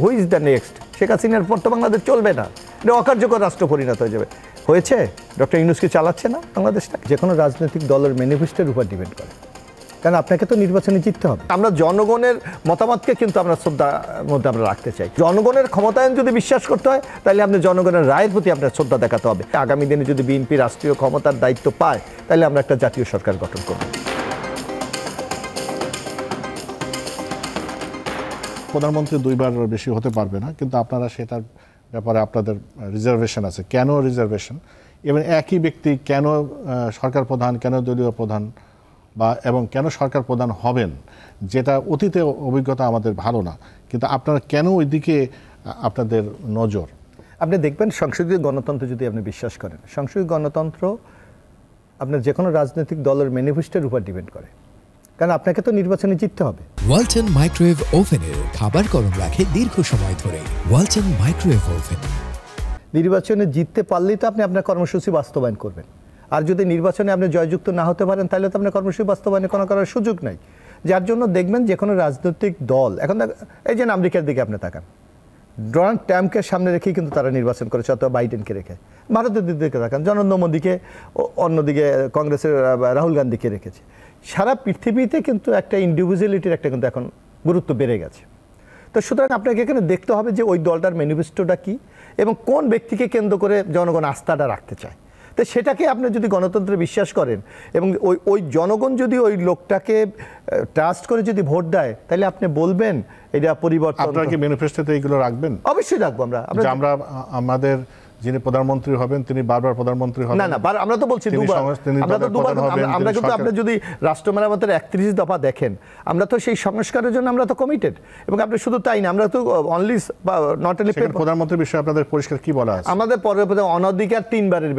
Who is the next? Sheikh হাসিনার পর তো বাংলাদেশ চলবে না, এটা অকার্যকর রাষ্ট্র পরিণত হয়ে যাবে। হয়েছে? ডক্টর ইউনূস কি চালাচ্ছে না বাংলাদেশটা? যে কোনো রাজনৈতিক দলের ম্যানিফেস্টোর উপর ডিপেন্ড করে, কারণ আপনাকে তো নির্বাচনে জিততে হবে। আমরা জনগণের মতামতকে কিন্তু আমরা শ্রদ্ধার মধ্যে আমরা রাখতে চাই। জনগণের ক্ষমতায়ন যদি বিশ্বাস করতে হয়, তাহলে আপনি জনগণের রায়ের প্রতি আপনার শ্রদ্ধা দেখাতে হবে। আগামী দিনে যদি বিএনপি রাষ্ট্রীয় ক্ষমতার দায়িত্ব পায়, তাহলে আমরা একটা জাতীয় সরকার গঠন করব। প্রধানমন্ত্রী দুইবার বেশি হতে পারবে না, কিন্তু আপনারা সেটার ব্যাপারে আপনাদের রিজার্ভেশন আছে। কেন রিজার্ভেশন? এবং একই ব্যক্তি কেন সরকার প্রধান, কেন দলীয় প্রধান এবং কেন সরকার প্রধান হবেন, যেটা অতীতে অভিজ্ঞতা আমাদের ভালো না, কিন্তু আপনারা কেন ওই দিকে আপনাদের নজর? আপনি দেখবেন সংসদীয় গণতন্ত্র যদি আপনি বিশ্বাস করেন, সংসদীয় গণতন্ত্র আপনার যে কোনো রাজনৈতিক দলের ম্যানিফেস্টোর উপর ডিপেন্ড করে, কারণ আপনাকে তো নির্বাচনে জিততে হবে। ওয়ালটন মাইক্রোওয়েভ ওভেনের খাবার গরম রাখে দীর্ঘ সময় ধরে। Walton microwave oven. নির্বাচনে জিততে পারলেই তো আপনি আপনার কর্মসূচি বাস্তবায়ন করবেন। আর যদি নির্বাচনে আপনি জয়যুক্ত না হতে পারেন, তাহলে তো আপনার কর্মসূচি বাস্তবায়নে কোনো করার সুযোগ নাই। যার জন্য দেখবেন যে কোনো রাজনৈতিক দল এখন এই যে আমেরিকার দিকে আপনি তাকান, ডোনাল্ড ট্রাম্পকে সামনে রেখেই কিন্তু তারা নির্বাচন করেছে, অথবা বাইডেনকে রেখে। ভারতের দিকে তাকান, নরেন্দ্র মোদীকে, অন্যদিকে কংগ্রেসের রাহুল গান্ধীকে রেখেছে। সারা পৃথিবীতে কিন্তু একটা ইন্ডিভিজুয়ালিটির একটা কিন্তু এখন গুরুত্ব বেড়ে গেছে। তো সুতরাং আপনাকে এখানে দেখতে হবে যে ওই দলটার ম্যানিফেস্টোটা কী এবং কোন ব্যক্তিকে কেন্দ্র করে জনগণ আস্থাটা রাখতে চায়। তো সেটাকে আপনি যদি গণতন্ত্রে বিশ্বাস করেন এবং ওই জনগণ যদি ওই লোকটাকে ট্রাস্ট করে যদি ভোট দেয়, তাহলে আপনি বলবেন এটা পরিবর্তন। আপনারা কি ম্যানিফেস্টোতে এইগুলো রাখবেন? অবশ্যই রাখবো। আমরা আমাদের যিনি প্রধানমন্ত্রী হবেন তিনি বারবার প্রধানমন্ত্রী হবেন না, আমরা তো বলছি দুবার। আমরা তো দুবার, আমরা কিন্তু আপনি যদি রাষ্ট্র মেরামতের 31 দফা দেখেন, আমরা তো সেই সংস্কারের জন্য আমরা তো কমিটেড। এবং আপনি শুধু তাই না, আমরা তো অনলি নট অনলি প্রধানমন্ত্রীর বিষয়ে আপনাদের পরিষ্কার কি বলা আছে? আমাদের পরে অনধিকার 3 বারের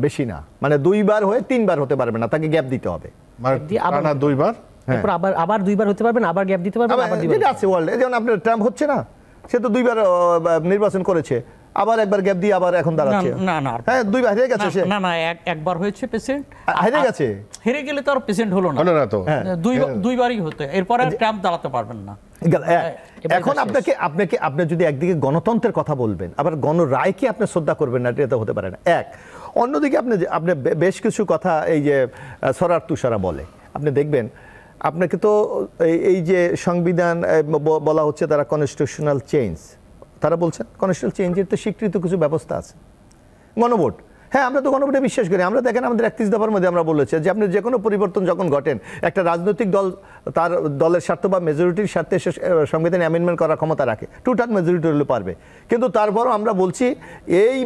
বেশি না, মানে 2 বার হয়ে 3 বার হতে পারবে না, তাকে গ্যাপ দিতে হবে। মানে 2 বার, আবার 2 বার হতে পারবেন, আবার গ্যাপ দিতে পারবেন। যেটা আছে ওয়ার্ল্ডে, যেমন আপনার ট্রাম্প হচ্ছে না, সে তো 2 বার নির্বাচন করেছে, আবার একবার গ্যাপ দিয়ে আবার এখন দাঁড়াচ্ছে। হ্যাঁ, 2 বার হেরে গেছে সে। না, একবার হয়েছে প্রেসিডেন্ট, হেরে গেছে। হেরে গেলে তো আর প্রেসিডেন্ট হলো না তো, 2 বারই হতে, এরপরে ট্রাম্প দাঁড়াতে পারবেন না। এখন আপনি যদি একদিকে গণতন্ত্রের কথা বলবেন, আবার গণরায়কে আপনি শ্রদ্ধা করবেন না, এটা হতে পারে না। অন্যদিকে আপনি বেশ কিছু কথা এই যে সরার তুষারা বলে, আপনি দেখবেন আপনাকে তো এই যে সংবিধান বলা হচ্ছে তারা কনস্টিটিউশনাল চেঞ্জ, তারা বলছেন কনস্টিটিউশনাল চেঞ্জের তো স্বীকৃত কিছু ব্যবস্থা আছে। গণভোট, হ্যাঁ, আমরা তো গণভোটে বিশ্বাস করি। আমরা দেখেন আমাদের 31 দফার মধ্যে আমরা বলেছি যে আপনি যে কোনো পরিবর্তন যখন ঘটেন, একটা রাজনৈতিক দল তার দলের স্বার্থ বা মেজরিটির স্বার্থে সংবিধানে অ্যামেন্ডমেন্ট করার ক্ষমতা রাখে, 2/3 মেজরিটি হলে পারবে। কিন্তু তারপরও আমরা বলছি এই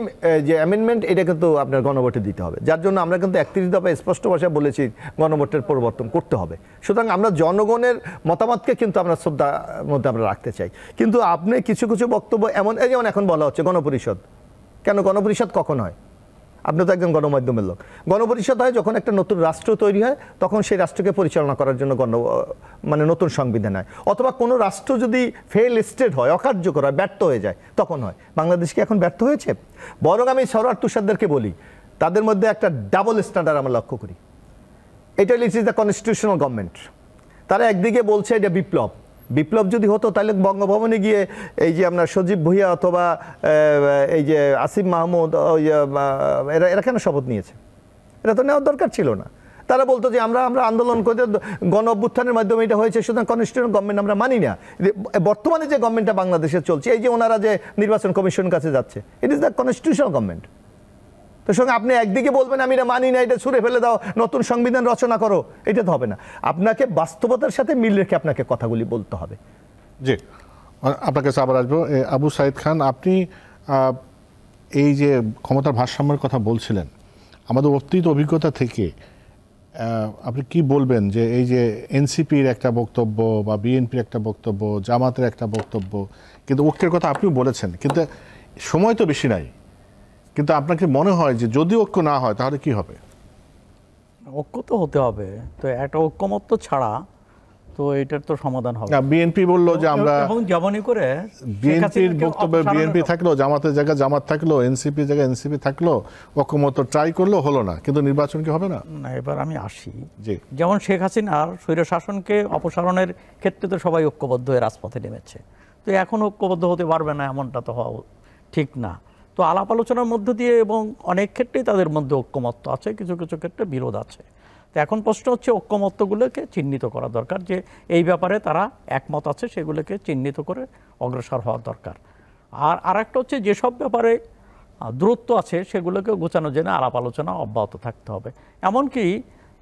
যে অ্যামেন্ডমেন্ট, এটা কিন্তু আপনার গণভোটে দিতে হবে। যার জন্য আমরা কিন্তু 31 দফায় স্পষ্ট ভাষায় বলেছি গণভোটের পরিবর্তন করতে হবে। সুতরাং আমরা জনগণের মতামতকে কিন্তু আমরা শ্রদ্ধার মধ্যে আমরা রাখতে চাই। কিন্তু আপনি কিছু কিছু বক্তব্য যেমন এখন বলা হচ্ছে গণপরিষদ, কেন গণপরিষদ কখন হয়? আপনি তো একজন গণমাধ্যমের লোক। গণপরিষদ হয় যখন একটা নতুন রাষ্ট্র তৈরি হয়, তখন সেই রাষ্ট্রকে পরিচালনা করার জন্য মানে নতুন সংবিধান হয়, অথবা কোনো রাষ্ট্র যদি ফেল স্টেট হয়, অকার্যকর হয়, ব্যর্থ হয়ে যায়, তখন হয়। বাংলাদেশ কি এখন ব্যর্থ হয়েছে? বরং আমি সরওয়ার তুষারদেরকে বলি, তাদের মধ্যে একটা ডাবল স্ট্যান্ডার্ড আমরা লক্ষ্য করি। এটা ইজ দ্য কনস্টিটিউশনাল গভর্নমেন্ট। তারা একদিকে বলছে এটা বিপ্লব যদি হতো, তাহলে বঙ্গভবনে গিয়ে এই যে আপনার সজীব ভুইয়া অথবা এই যে আসিফ মাহমুদ, এরা কেন শপথ নিয়েছে? এটা তো নেওয়ার দরকার ছিল না। তারা বলতো যে আমরা আন্দোলন করে গণ অভ্যুত্থানের মাধ্যমে এটা হয়েছে, সুতরাং কনস্টিটিউশনাল গভর্নমেন্ট আমরা মানি না। বর্তমানে যে গভর্নমেন্টটা বাংলাদেশে চলছে, এই যে ওনারা যে নির্বাচন কমিশনের কাছে যাচ্ছে, it is the constitutional government. তো সঙ্গে আপনি একদিকে বলবেন আমি এটা মানি না, এটা ছুঁড়ে ফেলে দাও, নতুন সংবিধান রচনা করো, এটা তো হবে না। আপনাকে বাস্তবতার সাথে মিল রেখে আপনাকে কথাগুলি বলতে হবে। জি, আপনার কাছে আবার আসবো। আবু সাইদ খান, আপনি এই যে ক্ষমতার ভারসাম্যের কথা বলছিলেন, আমাদের অতীত অভিজ্ঞতা থেকে আপনি কি বলবেন যে এই যে এনসিপির একটা বক্তব্য বা বিএনপির একটা বক্তব্য, জামাতের একটা বক্তব্য, কিন্তু ঐক্যের কথা আপনিও বলেছেন, কিন্তু সময় তো বেশি নাই, কিন্তু আপনাকে মনে হয় যে যদি ঐক্য না হয় তাহলে কি হবে? ঐক্য তো হতে হবে, তো একটা ঐক্যমত্য ছাড়া তো এটার তো সমাধান হবে। বিএনপি বললো যে আমরা যেমনই করে বিএনপির বক্তব্যে বিএনপি থাকলো, জামাতের জায়গায় জামাত থাকলো, এনসিপির জায়গায় এনসিপি থাকলো, ঐক্যমত্য ট্রাই করলো, হলো না, কিন্তু নির্বাচন কি হবে না? না, এবার আমি আসি, যেমন শেখ হাসিনার স্বৈর শাসনকে অপসারণের ক্ষেত্রে তো সবাই ঐক্যবদ্ধ হয়ে রাজপথে নেমেছে, তো এখন ঐক্যবদ্ধ হতে পারবে না এমনটা তো হওয়া ঠিক না। তো আলাপ আলোচনার মধ্য দিয়ে এবং অনেক ক্ষেত্রেই তাদের মধ্যে ঐক্যমত্য আছে, কিছু কিছু ক্ষেত্রে বিরোধ আছে। তো এখন প্রশ্ন হচ্ছে ঐক্যমত্যগুলোকে চিহ্নিত করা দরকার, যে এই ব্যাপারে তারা একমত আছে সেগুলোকে চিহ্নিত করে অগ্রসর হওয়া দরকার। আর আরেকটা হচ্ছে যেসব ব্যাপারে দূরত্ব আছে সেগুলোকে গোছানোর জন্য আলাপ আলোচনা অব্যাহত থাকতে হবে। এমনকি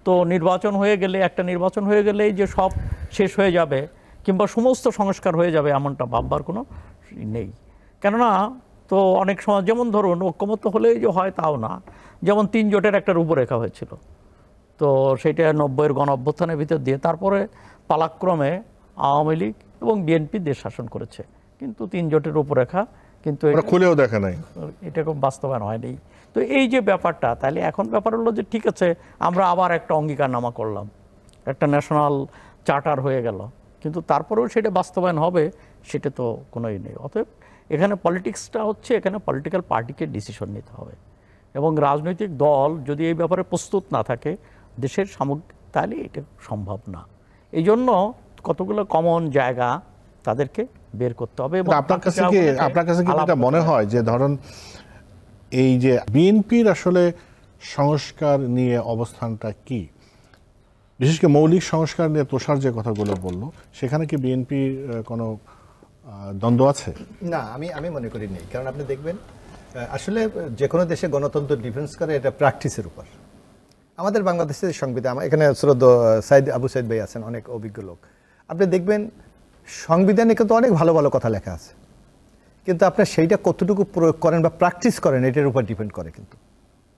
তো নির্বাচন হয়ে গেলে, একটা নির্বাচন হয়ে গেলেই যে সব শেষ হয়ে যাবে কিংবা সমস্ত সংস্কার হয়ে যাবে এমনটা ভাববার কোনো নেই। কেননা তো অনেক সময় যেমন ধরুন ঐক্যমত্য হলেই যে হয় তাও না, যেমন 3 জোটের একটা রূপরেখা হয়েছিল, তো সেটা 90-এর গণ অভ্যুত্থানের ভিতর দিয়ে তারপরে পালাক্রমে আওয়ামী লীগ এবং বিএনপি দেশ শাসন করেছে, কিন্তু 3 জোটের রূপরেখা কিন্তু খুলেও দেখা নাই, এটা খুব বাস্তবায়ন হয়নি। তো এই যে ব্যাপারটা, তাহলে এখন ব্যাপার হলো যে ঠিক আছে আমরা আবার একটা অঙ্গীকারনামা করলাম, একটা ন্যাশনাল চার্টার হয়ে গেল, কিন্তু তারপরেও সেটা বাস্তবায়ন হবে সেটা তো কোনোই নেই। অতএব এখানে পলিটিক্সটা হচ্ছে, এখানে পলিটিক্যাল পার্টিকে ডিসিশন নিতে হবে, এবং রাজনৈতিক দল যদি এই ব্যাপারে প্রস্তুত না থাকে দেশের সামগ্রিক, তাহলে এটা সম্ভব না। এই জন্য কতগুলো কমন জায়গা তাদেরকে বের করতে হবে। এবং আপনার কাছে কি এটা মনে হয় যে ধরুন এই যে বিএনপির আসলে সংস্কার নিয়ে অবস্থানটা কি, বিশেষ করে মৌলিক সংস্কার নিয়ে তুষার যে কথাগুলো বললো, সেখানে কি বিএনপি কোনো দ্বন্দ্ব আছে? না, আমি মনে করি নেই। কারণ আপনি দেখবেন আসলে যে কোনো দেশে গণতন্ত্র ডিফেন্স করে এটা প্র্যাকটিসের উপর। আমাদের বাংলাদেশের সংবিধান, এখানে শ্রদ্ধেয় আবু সাইদ ভাই আছেন, অনেক অভিজ্ঞ লোক, আপনি দেখবেন সংবিধানে কিন্তু অনেক ভালো ভালো কথা লেখা আছে, কিন্তু আপনার সেইটা কতটুকু প্রয়োগ করেন বা প্র্যাকটিস করেন এটার উপর ডিপেন্ড করে, কিন্তু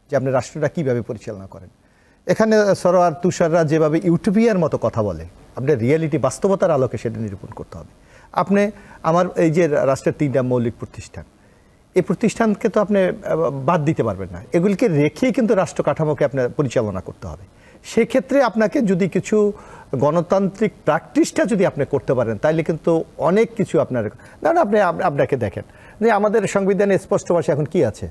যে আপনি রাষ্ট্রটা কীভাবে পরিচালনা করেন। এখানে সরোয়ার তুষাররা যেভাবে ইউটোপিয়ার মতো কথা বলে, আপনি রিয়েলিটি বাস্তবতার আলোকে সেটা নিরূপণ করতে হবে। আপনি আমার এই যে রাষ্ট্রের 3টা মৌলিক প্রতিষ্ঠান, এই প্রতিষ্ঠানকে তো আপনি বাদ দিতে পারবেন না, এগুলিকে রেখেই কিন্তু রাষ্ট্র কাঠামোকে আপনার পরিচালনা করতে হবে। সেক্ষেত্রে আপনাকে যদি কিছু গণতান্ত্রিক প্র্যাকটিসটা যদি আপনি করতে পারেন, তাইলে কিন্তু অনেক কিছু আপনার, ধরুন আপনাকে দেখেন যে আমাদের সংবিধানে স্পষ্ট ভাষায় এখন কি আছে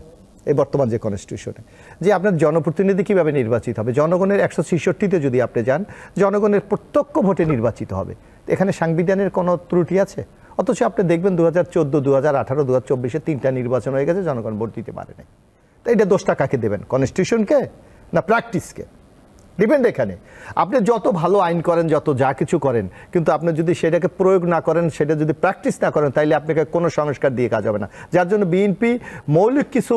এই বর্তমান যে কনস্টিটিউশনে, যে আপনার জনপ্রতিনিধি কীভাবে নির্বাচিত হবে। জনগণের 166তে যদি আপনি যান, জনগণের প্রত্যক্ষ ভোটে নির্বাচিত হবে। এখানে সাংবিধানের কোনো ত্রুটি আছে? অথচ আপনি দেখবেন 2014, 2018, 2024 3টা নির্বাচন হয়ে গেছে, জনগণ ভোট দিতে পারে নাই। তো এটা দোষটা কাকে দেবেন, কনস্টিটিউশনকে না প্র্যাকটিসকে? ডিপেন্ড এখানে। আপনি যত ভালো আইন করেন, যত যা কিছু করেন, কিন্তু আপনি যদি সেটাকে প্রয়োগ না করেন, সেটা যদি প্র্যাকটিস না করেন, তাইলে আপনাকে কোনো সংস্কার দিয়ে কাজ হবে না। যার জন্য বিএনপি মৌলিক কিছু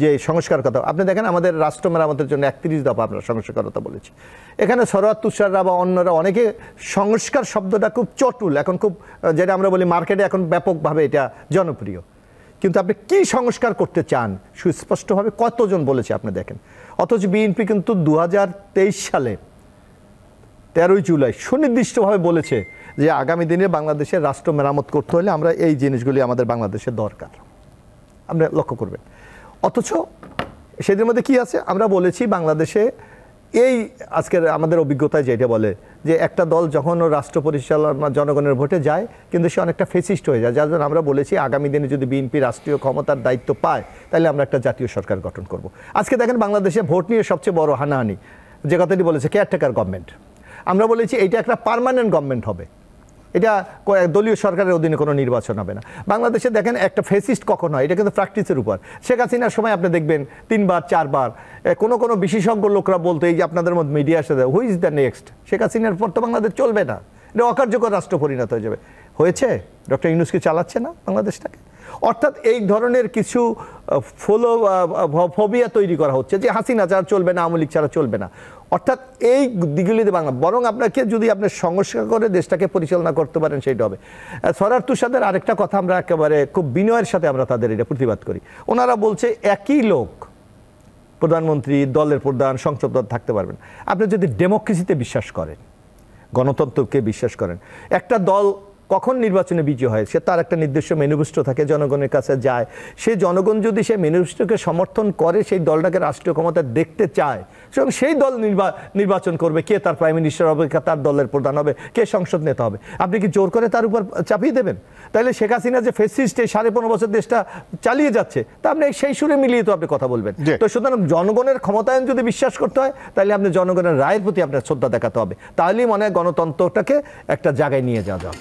যে সংস্কার কথা, আপনি দেখেন আমাদের রাষ্ট্র মেরামতের জন্য 31 দফা আমরা সংস্কার কথা বলেছি। এখানে সরোয়ার তুষাররা বা অন্যরা অনেকে সংস্কার শব্দটা খুব চটুল, এখন খুব যেটা আমরা বলি মার্কেটে এখন ব্যাপকভাবে এটা জনপ্রিয়, কিন্তু আপনি কি সংস্কার করতে চান সুস্পষ্টভাবে কতজন বলেছে আপনি দেখেন। অথচ বিএনপি কিন্তু 2023 সালে 13ই জুলাই সুনির্দিষ্টভাবে বলেছে যে আগামী দিনে বাংলাদেশের রাষ্ট্র মেরামত করতে হলে আমরা এই জিনিসগুলি আমাদের বাংলাদেশের দরকার, আপনি লক্ষ্য করবেন। অথচ সেদের মধ্যে কি আছে, আমরা বলেছি বাংলাদেশে এই আজকের আমাদের অভিজ্ঞতায় যেটা বলে যে একটা দল যখন রাষ্ট্র পরিচালনা জনগণের ভোটে যায়, কিন্তু সে অনেকটা ফেসিস্ট হয়ে যায়। যার জন্য আমরা বলেছি আগামী দিনে যদি বিএনপি রাষ্ট্রীয় ক্ষমতার দায়িত্ব পায়, তাহলে আমরা একটা জাতীয় সরকার গঠন করব। আজকে দেখেন বাংলাদেশে ভোট নিয়ে সবচেয়ে বড় হানাহানি যে কথাটি বলেছে কেয়ারটেকার গভর্নমেন্ট। আমরা বলেছি এটা একটা পার্মানেন্ট গভর্নমেন্ট হবে, এটা দলীয় সরকারের অধীনে কোনো নির্বাচন হবে না। বাংলাদেশে দেখেন একটা ফেসিস্ট কখন হয়, এটা কিন্তু প্র্যাকটিসের উপর। শেখ হাসিনার সময় আপনি দেখবেন 3বার 4বার কোনো বিশেষজ্ঞ লোকরা বলতো, এই যে আপনাদের মধ্যে মিডিয়া আসে, who is the next, Sheikh হাসিনার পর তো বাংলাদেশ চলবে না, এটা অকার্যকর রাষ্ট্র পরিণত হয়ে যাবে। হয়েছে, ডক্টর ইউনূস কি চালাচ্ছে না বাংলাদেশটাকে? অর্থাৎ এই ধরনের কিছু ফোবিয়া তৈরি করা হচ্ছে যে হাসিনা ছাড়া চলবে না, আওয়ামী লীগ ছাড়া চলবে না। অর্থাৎ এই দিকগুলিতে বাংলা, বরং আপনাকে যদি আপনি সংস্কার করে দেশটাকে পরিচালনা করতে পারেন সেইটা হবে। সরোয়ার তুষারদের আরেকটা কথা আমরা একেবারে খুব বিনয়ের সাথে আমরা তাদের এটা প্রতিবাদ করি। ওনারা বলছে একই লোক প্রধানমন্ত্রী, দলের প্রধান, সংসদ থাকতে পারবেন। আপনি যদি ডেমোক্রেসিতে বিশ্বাস করেন, গণতন্ত্রকে বিশ্বাস করেন, একটা দল কখন নির্বাচনে বিজয় হয়, সে তার একটা নির্দিষ্ট ম্যানিফেস্টো থাকে, জনগণের কাছে যায়। সেই জনগণ যদি সেই ম্যানিফেস্টোকে সমর্থন করে, সেই দলটাকে রাষ্ট্রীয় ক্ষমতা দেখতে চায়, এবং সেই দল নির্বাচন করবে কে তার প্রাইম মিনিস্টার হবে, কে তার দলের প্রধান হবে, কে সংসদ নেতা হবে। আপনি কি জোর করে তার উপর চাপিয়ে দেবেন? তাহলে শেখ হাসিনা যে ফেসিস্ট 15.5 বছর দেশটা চালিয়ে যাচ্ছে, তা আপনি সেই সুরে মিলিয়ে তো আপনি কথা বলবেন। তো সুতরাং জনগণের ক্ষমতায়ন যদি বিশ্বাস করতে হয়, তাহলে আপনি জনগণের রায়ের প্রতি আপনার শ্রদ্ধা দেখাতে হবে। তাহলেই মনে হয় গণতন্ত্রটাকে একটা জায়গায় নিয়ে যাওয়া যায়।